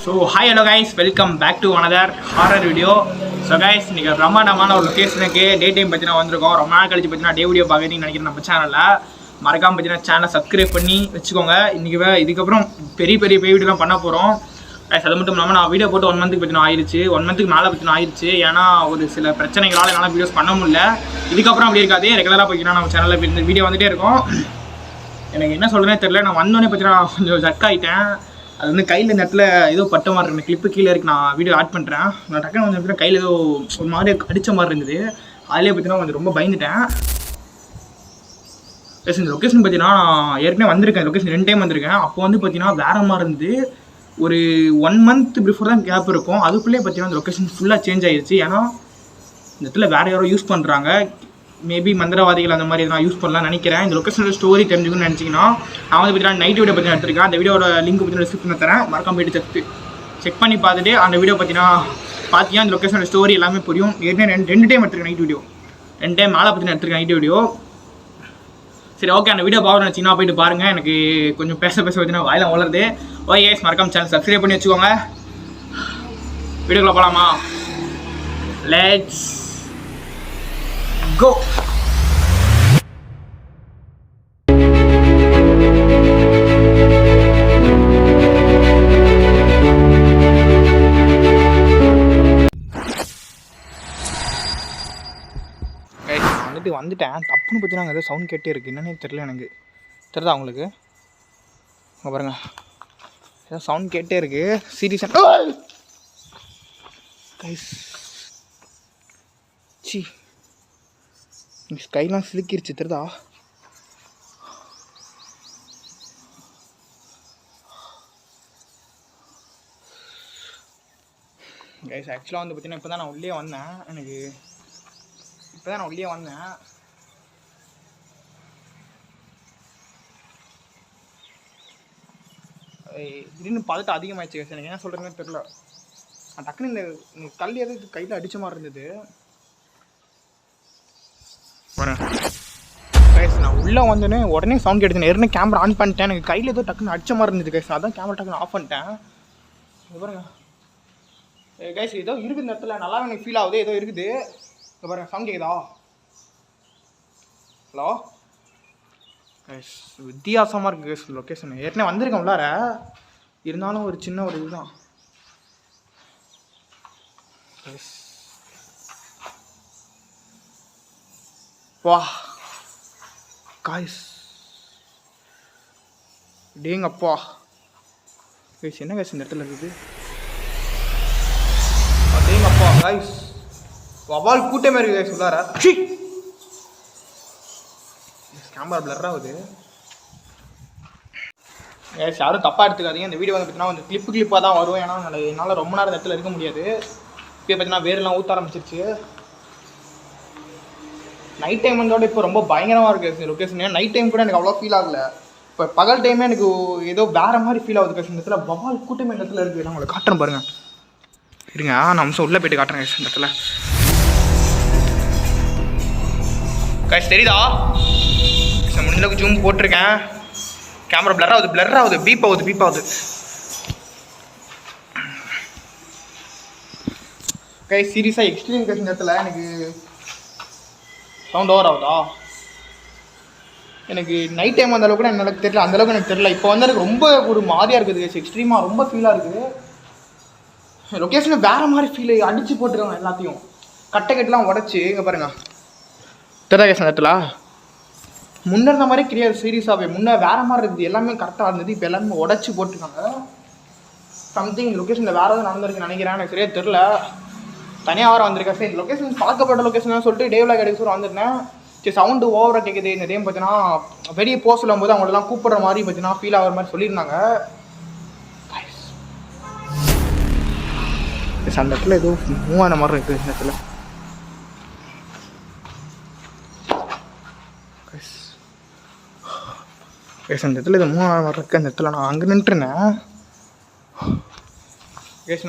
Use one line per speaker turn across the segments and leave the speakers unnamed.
So hi hello guys, welcome back to another horror video. So guys, நீங்கள் பிரம்மாண்டமான ஒரு லொக்கேஷனுக்கு day time பார்த்தீங்கன்னா வந்திருக்கோம். ரொம்ப நாள் கழிச்சு பார்த்தீங்கன்னா டே வீடியோ பார்க்குறீங்கன்னு நினைக்கிறேன். நம்ம சேனலில் மறக்காமல் பார்த்தீங்கன்னா சேனலை சப்ஸ்கிரைப் பண்ணி வச்சுக்கோங்க. இன்றைக்கி இதுக்கப்புறம் பெரிய வீடியோலாம் பண்ண போகிறோம். அது மட்டும் இல்லாமல் நான் வீடியோ போட்டு 1 மந்த்துக்கு பார்த்தீங்கன்னா ஆயிடுச்சு. 1 மந்த்துக்கு மேலே பார்த்தீங்கன்னா ஆயிடுச்சு. ஏன்னா ஒரு சில பிரச்சனைகளால் என்னால் வீடியோஸ் பண்ண முடியல. இதுக்கப்புறம் அப்படி இருக்காது. ரெகுலராக பார்த்தீங்கன்னா நம்ம சேனலில் இந்த வீடியோ வந்துகிட்டே இருக்கும். எனக்கு என்ன சொல்கிறேனே தெரியல. நான் வந்தோடனே பார்த்தீங்கன்னா கொஞ்சம் ஜக் ஆகிட்டேன். அது வந்து கையில் இந்த இடத்துல ஏதோ பட்ட மாதிரி இருக்குது. கிளிப்பு கீழே இருக்குது. நான் வீடியோ ஆட் பண்ணுறேன். நான் டக்குனு வந்து கையில் ஏதோ ஒரு மாதிரி அடித்த மாதிரி இருந்தது. அதிலே பார்த்தீங்கன்னா கொஞ்சம் ரொம்ப பயந்துட்டேன். ப்ளஸ் இந்த லொக்கேஷன் பார்த்தீங்கன்னா நான் ஏற்கனவே வந்திருக்கேன். லொக்கேஷன் 2 டைம் வந்திருக்கேன். அப்போ வந்து பார்த்தீங்கன்னா வேறு மாதிரி இருந்து ஒரு 1 மந்த் பிஃபோர் தான் கேப் இருக்கும். அதுக்குள்ளே பார்த்தீங்கன்னா அந்த லொக்கேஷன் ஃபுல்லாக சேஞ்ச் ஆகிடுச்சு. ஏன்னா இந்த இடத்துல வேறு யாரோ யூஸ் பண்ணுறாங்க. மேபி மந்திரவாதிகள் அந்த மாதிரி நான் யூஸ் பண்ணலாம்னு நினைக்கிறேன். இந்த லொக்கேஷனோட ஸ்டோரி தெரிஞ்சுக்கணும்னு நினச்சிங்கன்னா நான் வந்து பார்த்தீங்கன்னா நைட் வீடியோ பற்றி எடுத்திருக்கேன். அந்த வீடியோட லிங்க் பற்றி டிஸ்கிரிப்ஷனில் தரேன். மறக்காம போய்ட்டு செக் பண்ணி பார்த்துட்டு அந்த வீடியோ பார்த்தீங்கன்னா அந்த லொக்கேஷனோட ஸ்டோரி எல்லாமே புரியும். ஏற்கனவே 2 டைம் எடுத்திருக்கேன் நைட் வீடியோ. 2 டைம் மேலே பற்றி எடுத்திருக்கேன் நைட் வீடியோ. சரி, ஓகே, அந்த வீடியோ பார்க்க நினச்சிங்கன்னா போய்ட்டு பாருங்கள். எனக்கு கொஞ்சம் பேச பார்த்தீங்கன்னா வாயிலாம் வளருது. ஓகே கைஸ், மறக்காம சேனல் சப்ஸ்கிரைப் பண்ணி வச்சுக்கோங்க. வீடியோக்குள்ள போகலாமா? Let's go. வந்துட்டேன். தப்புன்னு பார்த்தீங்கன்னா ஏதோ சவுண்ட் கேட்டே இருக்குது. என்னன்னே தெரியல. எனக்கு தெரியுதா உங்களுக்கு? அங்கே பாருங்கள், ஏதோ சவுண்ட் கேட்டே இருக்குது. சீரியஸாக கைஸ், சி ஸ்கைலாம் சிலுக்கிருச்சு. தெரியுதா? கைஸ், ஆக்சுவலாக வந்து பார்த்தீங்கன்னா இப்போ தான் நான் உள்ளே வந்தேன். திடீர்னு பதட்டம் அதிகமாகிடுச்சு கைஸ். எனக்கு என்ன சொல்கிறேன்னு தெரியல. நான் டக்குன்னு இந்த கல் எதாவது கையில் அடித்த மாதிரி இருந்தது. கைஸ், நான் உள்ளே வந்தோடனே உடனே சவுண்ட் எடுத்தேன். ஏற்கனவே கேமரா ஆன் பண்ணிட்டேன். எனக்கு கையில் ஏதோ டக்குன்னு அடித்த மாதிரி இருந்தது கைஸ். அதான் கேமரா டக்குன்னு ஆஃப் பண்ணிட்டேன். பாருங்க கைஸ், ஏதோ இருக்குது இந்த இடத்துல. நல்லா எனக்கு ஃபீல் ஆகுது. ஏதோ இருக்குது. பாருங்க, சவுண்ட் கேட்குதா? ஹலோ கைஸ், வித்தியாசமாக இருக்குது கைஸ் லொக்கேஷன். ஏற்கனவே வந்திருக்கேன் உள்ளார. இருந்தாலும் ஒரு சின்ன ஒரு இதுதான். வா காய்ஸ், டேங்கப்பா கைஸ், என்ன கைஸ் இந்த இடத்துல இருக்குது? டேங்கப்பா காய்ஸ், வவால் கூட்டமே இருக்குது கைஸ் உள்ளார. கேமரா பிளர் ஆகுது. யாரும் தப்பாக எடுத்துக்காதீங்க. இந்த வீடியோ வந்து பார்த்தீங்கன்னா கொஞ்சம் கிளிப்பாக தான் வரும். ஏன்னா என்னால் ரொம்ப நேரம் இடத்துல இருக்க முடியாது. இப்போ பார்த்தீங்கன்னா வேரெல்லாம் ஊற்ற ஆரம்பிச்சிருச்சு. நைட் டைம் வந்தோட இப்போ ரொம்ப பயங்கரமாக இருக்குது லொக்கேஷன். நைட் டைம் கூட எனக்கு அவ்வளோ ஃபீல் ஆகலை. இப்போ பகல் டைமே எனக்கு ஏதோ வேறு மாதிரி ஃபீல் ஆகுது கைஸ். இந்த இடத்துல வவால் கூட்டமே இந்த இடத்துல இருக்குது. நான் உங்களை காட்டுறேன் பாருங்கள். இருங்க, நான் அம்சம் உள்ளே போய்ட்டு காட்டுறேன் கைஸ். இந்த இடத்துல கைஸ் தெரியுதா? முடிஞ்சளவுக்கு ஜூம் போட்டிருக்கேன். கேமரா பிளர் ஆகுது. பீப் ஆகுது. கைஸ், சீரியஸாக எக்ஸ்ட்ரீம் கைஸ். இந்த இடத்துல எனக்கு சவுண்ட் ஓவர் ஆகுதா? எனக்கு நைட் டைம் அந்த அளவுக்கு எனக்கு தெரியல. அந்தளவுக்கு எனக்கு தெரியல. இப்போ வந்து எனக்கு ரொம்ப ஒரு மாதிரியாக இருக்குது கைஸ். எக்ஸ்ட்ரீமாக ரொம்ப ஃபீலாக இருக்குது. லொக்கேஷன் வேறு மாதிரி ஃபீல் அடித்து போட்டுருக்காங்க எல்லாத்தையும். கட்டெல்லாம் உடச்சி. இங்கே பாருங்கள், தெரியுதா கைஸ்? அந்த இடத்துல முன்ன இருந்த மாதிரி கிடையாது. சீரியஸாகவே முன்னே வேறு மாதிரி இருக்குது. எல்லாமே கரெக்டாக இருந்தது. இப்போ எல்லாமே உடச்சி போட்டிருக்காங்க. சம்திங் லொக்கேஷனில் வேறு எதாவது நடந்திருக்குன்னு நினைக்கிறேன். எனக்கு சரியாக தெரில. தனியாக வர வந்திருக்கேன். சரி, இந்த லொக்கேஷன் பார்க்கப்பட்ட லொக்கேஷன் சொல்லிட்டு டேவ்லாக் எடுக்க வந்திருந்தேன். சரி, சவுண்டு ஓவராக கேட்குது. இந்த டைம் பார்த்தீங்கன்னா வெளியே போக சொல்லும் போது அவங்களெல்லாம் கூப்பிட்ற மாதிரி பார்த்தீங்கன்னா ஃபீல் ஆகிற மாதிரி சொல்லியிருந்தாங்க. அந்த இடத்துல ஏதோ மூவான மாதிரி இருக்குது. இந்த இடத்துல அந்த இடத்துல இது 3 இருக்குது. அந்த இடத்துல நான் அங்கே நின்றுருந்தேன்.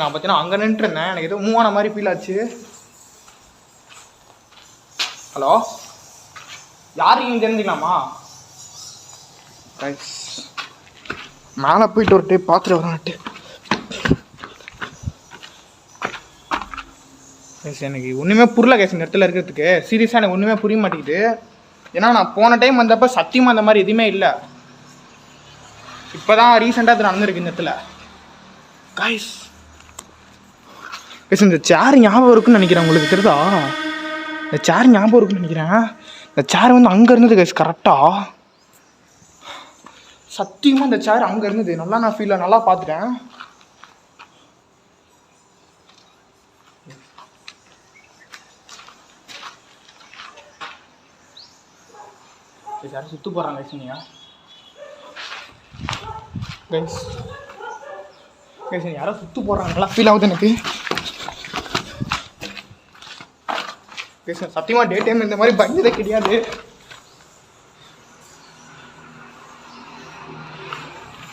நான் பார்த்தீங்கன்னா அங்கே நின்றுருந்தேன். எனக்கு ஏதோ 3 மாதிரி ஃபீல் ஆச்சு. ஹலோ, யார் நீங்கள் தெரிஞ்சுக்கலாமா? மேலே போயிட்டு ஒரு டைப் பார்த்துட்டு வரான்ட்டு. எனக்கு ஒன்றுமே புரியல கேஸ் இந்த இடத்துல இருக்கிறதுக்கு. சீரியஸாக எனக்கு ஒன்றுமே புரிய மாட்டேங்குது. ஏன்னா நான் போன டைம் வந்தப்போ சத்தியமாக அந்த மாதிரி எதுவுமே இல்லை. இப்போ தான் ரீசெண்டாக அது நடந்திருக்கு இந்த இடத்துல கைஸ். கேஸ் இந்த சேர் ஞாபகம் இருக்குன்னு நினைக்கிறேன். உங்களுக்கு தெரியுதா? இந்த சேர் ஞாபகம் இருக்குன்னு நினைக்கிறேன். இந்த சேர் வந்து அங்கே இருந்தது கைஸ் கரெக்டாக. சத்தியமாக இந்த சேர் அங்கே இருந்தது. நல்லா நான் நல்லா பார்த்துட்டேன். யாரும் சுற்று போகிறாங்க கைஸ். கைஸ் கைஸ் யாரோ சுற்று போடுறாங்க. நல்லா ஃபீல் ஆகுது எனக்கு கைஸ். சத்தியமாக டே டைம் இந்த மாதிரி பயந்ததே கிடையாது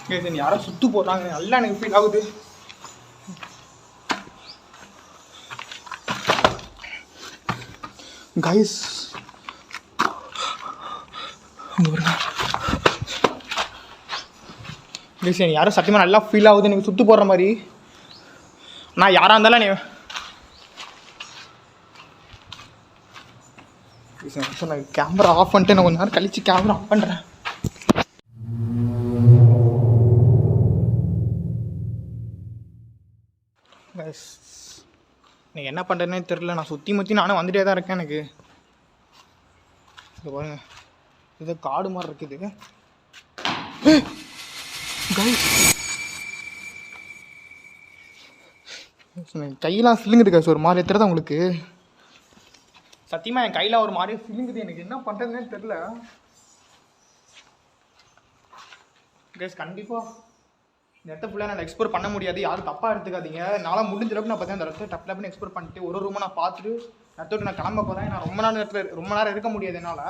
கைஸ். யாரோ சுற்று போடுறாங்க. நல்லா எனக்கு ஃபீல் ஆகுது. கைஸ் யாரும் சத்தியமாக நல்லா ஃபீல் ஆகுது எனக்கு சுற்று போடுற மாதிரி. நான் யாராக இருந்தாலும் நான் கேமரா ஆஃப் பண்ணிட்டு நான் கொஞ்ச நேரம் கழிச்சு கேமரா ஆஃப் பண்ணுறேன். எனக்கு என்ன பண்ணுறதுனே தெரில. நான் சுற்றி முற்றி நானும் வந்துட்டே தான் இருக்கேன். எனக்கு இது பாருங்க, இது காடு மாதிரி இருக்குது கையெல்லாம் சிலுங்குது கைஸ். ஒரு மாதிரி தெரியுதா உங்களுக்கு? சத்தியமாக என் கையில் ஒரு மாதிரி சிலுங்குது. எனக்கு என்ன பண்ணுறதுனே தெரில கைஸ். கண்டிப்பாக இந்த இடத்த ஃபுல்லாக நான் எக்ஸ்ப்ளோர் பண்ண முடியாது. யாரும் தப்பாக எடுத்துக்காதீங்க. என்னால் முடிஞ்ச அளவுக்கு நான் பார்த்தேன் அந்த இடத்த டப்னு எக்ஸ்ப்ளோர் பண்ணிட்டு ஒரு ரூமை நான் பார்த்துட்டு இடத்தோட்டு நான் கிளம்ப போகிறேன். நான் ரொம்ப நேரம் இருக்க முடியாது என்னால்.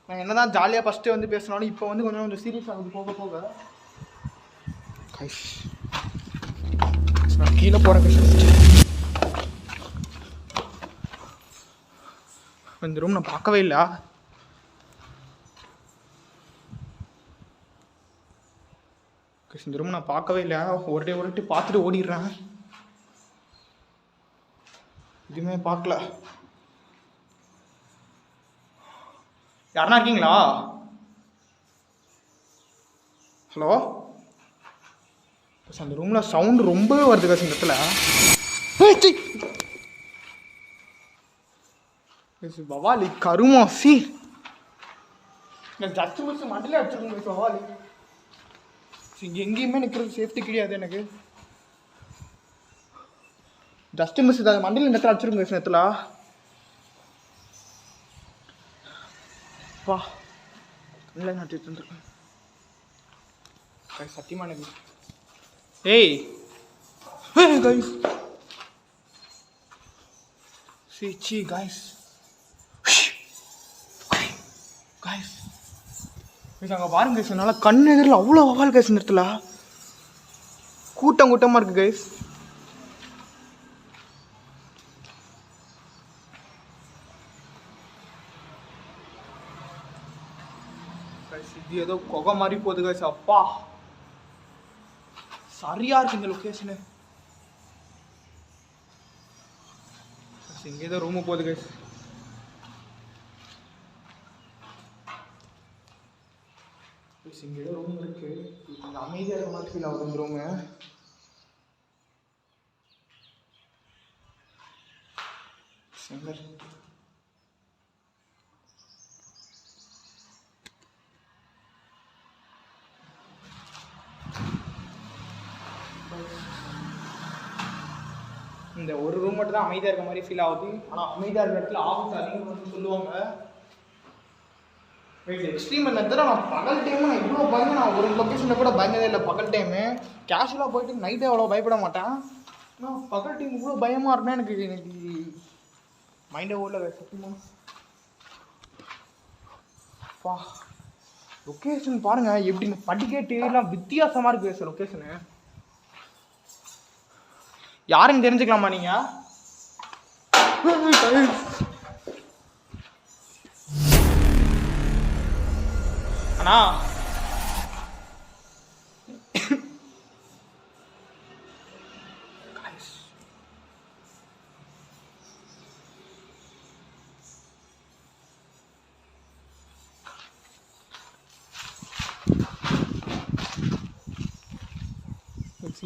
நான் என்ன தான் ஜாலியாக ஃபஸ்ட்டு வந்து பேசினாலும் இப்போ வந்து கொஞ்சம் சீரியஸ் ஆகுது போக போக கைஸ். நான் கீழே போகிறேன். இந்த ரூம் நான் பார்க்கவே இல்லை. இந்த ரூம் நான் பார்க்கவே இல்லை. ஒரு டைம் பார்த்துட்டு ஓடிடுறேன். எதுவுமே பார்க்கல. யாருன்னா இருக்கீங்களா? ஹலோ. அந்த ரூமில் சவுண்டு ரொம்பவே வருது காசு இந்த இடத்துல. பவாலி கருமாசி ஜஸ்ட் மிஸ் மண்டலே அடிச்சிருக்கோம் பவாலி. எங்கேயுமே நிற்கிறது சேஃப்டி கிடையாது எனக்கு. ஜஸ்ட் மிஸ் மண்டல இந்த இடத்துல அடிச்சிருக்கோம் நேரத்தில். வா இல்லை நட்டு வந்துருக்கேன் சத்தியமா எனக்கு. ஏய் கைஸ் சி கைஸ் கைஸ் அங்கே பாருங்க கைஸ். என்னால் கண் எதிரில் அவ்வளோ வவால் கைஸ் இந்த இடத்துல. கூட்டமாக இருக்குது கைஸ். இது ஏதோ கொகை மாதிரி போகுது கைஸ். அப்பா சரியா இருக்கு இந்த லொக்கேஷனு. இங்கே ஏதோ ரூமு போகுது கைஸ். இங்கே ஏதோ ரூம் இருக்கு. கொஞ்சம் அமைதியாக இருக்க மாதிரி ஃபீல் ஆகுது இந்த ரூமு. சிங்கர் இந்த ஒரு ரூம் மட்டும் தான் அமைதியாக இருக்க மாதிரி ஃபீல் ஆகுது. ஆனால் அமைதியாக இருக்கிற இடத்துல ஆபத்து அதிகம் வந்து சொல்லுவாங்க. எக்ஸ்ட்ரீம் என்னது நான் பகல் டைமு நான் இவ்வளோ பயந்து நான் ஒரு லொக்கேஷனில் கூட பயந்ததே இல்லை. பகல் டைமு கேஷுவலாக போயிட்டு நைட்டே அவ்வளோ பயப்பட மாட்டேன். ஆனால் பகல் டைம் இவ்வளோ பயமாக இருக்குன்னா எனக்கு மைண்டே ஓடல சத்தியமாக. பா லொக்கேஷன் பாருங்கள் எப்படி படிக்கட்டு எல்லாம் வித்தியாசமாக இருக்குது சார் லொக்கேஷனு. யாருன்னு தெரிஞ்சுக்கலாமா நீங்கள்? அண்ணா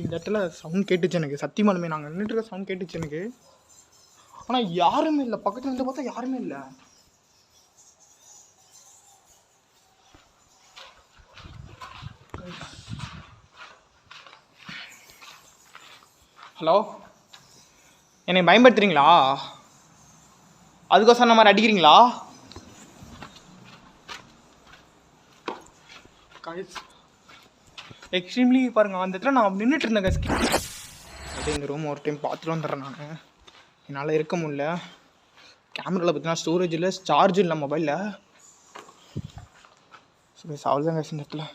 இந்த இடத்துல சவுண்ட் கேட்டுச்சு எனக்கு, சத்தியமாலுமே நாங்கள் நின்றுட்டு இருக்க சவுண்ட் கேட்டுச்சு எனக்கு. ஆனால் யாருமே இல்லை, பக்கத்தில் இருந்து பார்த்தா யாருமே இல்லை. ஹலோ, என்னை பயன்படுத்துறீங்களா? அதுக்கோசரம் அந்த மாதிரி அடிக்கிறீங்களா? எக்ஸ்ட்ரீம்லி பாருங்கள், அந்த இடத்துல நான் நின்றுட்டு இருந்தேன். அதே இந்த ரூம் ஒரு டைம் பார்த்துட்டு வந்துடுறேன். நான் என்னால் இருக்க முடியல. கேமராவில் பார்த்தீங்கன்னா ஸ்டோரேஜ் இல்லை, சார்ஜ் இல்லை மொபைலில். ஸோ அவ்வளோதாங்க இந்த இடத்துல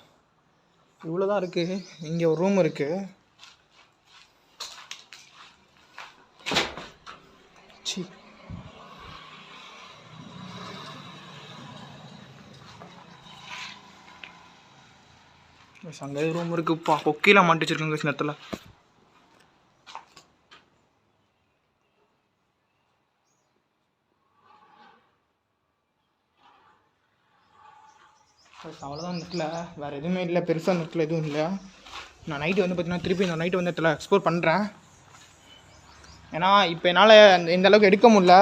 இவ்வளோ தான் இருக்குது. இங்கே ஒரு ரூம் இருக்குது. சி அங்கே ரூம் இருக்குப்பா, கொக்கையில் மாட்டி வச்சுருக்கேங்க இந்த இடத்துல. அவ்வளோதான் இந்த இடத்துல, வேறு எதுவுமே இல்லை பெருசாக. இந்த இடத்துல எதுவும் இல்லை. நான் நைட்டு வந்து பார்த்தீங்கன்னா திருப்பி இந்த நைட்டு வந்து இடத்துல எக்ஸ்ப்ளோர் பண்ணுறேன். ஏன்னா இப்போ என்னால் இந்த அளவுக்கு எடுக்க முடில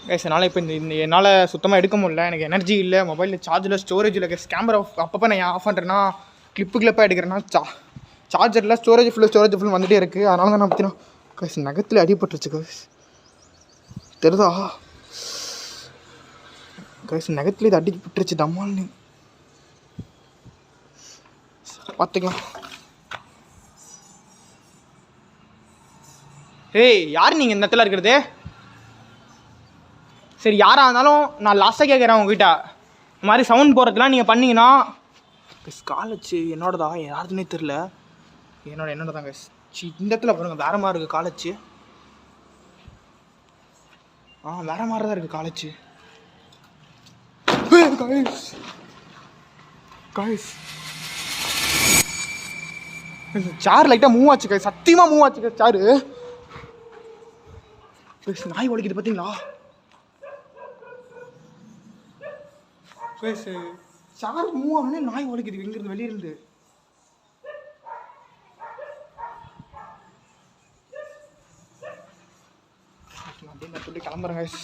கேஸ். என்னால் இப்போ இந்த என்னால் சுத்தமாக எடுக்க முடில. எனக்கு எனர்ஜி இல்லை, மொபைலில் சார்ஜில் ஸ்டோரேஜ் இல்லை கேஸ். கேமரா அப்பப்போ நான் ஆஃப் பண்ணுறேன்னா கிளிப்பாக எடுக்கிறேன்னா சார்ஜரில் ஸ்டோரேஜ் ஃபுல் வந்துகிட்டே இருக்குது. அதனால தான் நான் பார்த்தீங்கன்னா கேஸ் நகத்தில் அடிபட்டுருச்சு கேஸ். தெரியுதா கேஸ்? நகத்தில் இது அடிபட்டுருச்சு டம்மால்னு. பார்த்துக்கலாம். ஏய், யார் நீங்கள் இந்த இடத்துல இருக்கிறது? சரி, யாராக இருந்தாலும் நான் லாஸ்ட்டாக கேட்குறேன் உங்ககிட்ட, இந்த மாதிரி சவுண்ட் போடுறதுலாம் நீங்கள் பண்ணிங்கன்னா காலேஜ் என்னோடதா யாருதுன்னே தெரில. என்னோடதாங்க. இந்த இடத்துல பாருங்கள், வேறு மாதிரி இருக்குது காலேஜ். வேறு மாதிரி தான் இருக்குது காலேஜ். சேர் லைட்டாக மூவ் ஆச்சு கைஸ், சத்தியமாக மூவ் ஆச்சு கைஸ் சேரு. நாய் ஒழிக்குது பார்த்தீங்களா? சேர் மூவ் ஆகுனே நாய் ஒழிக்குது இங்கிருந்து வெளியிருந்து. அப்படியே நான் சொல்லி கிளம்புறேன் கைஸ்.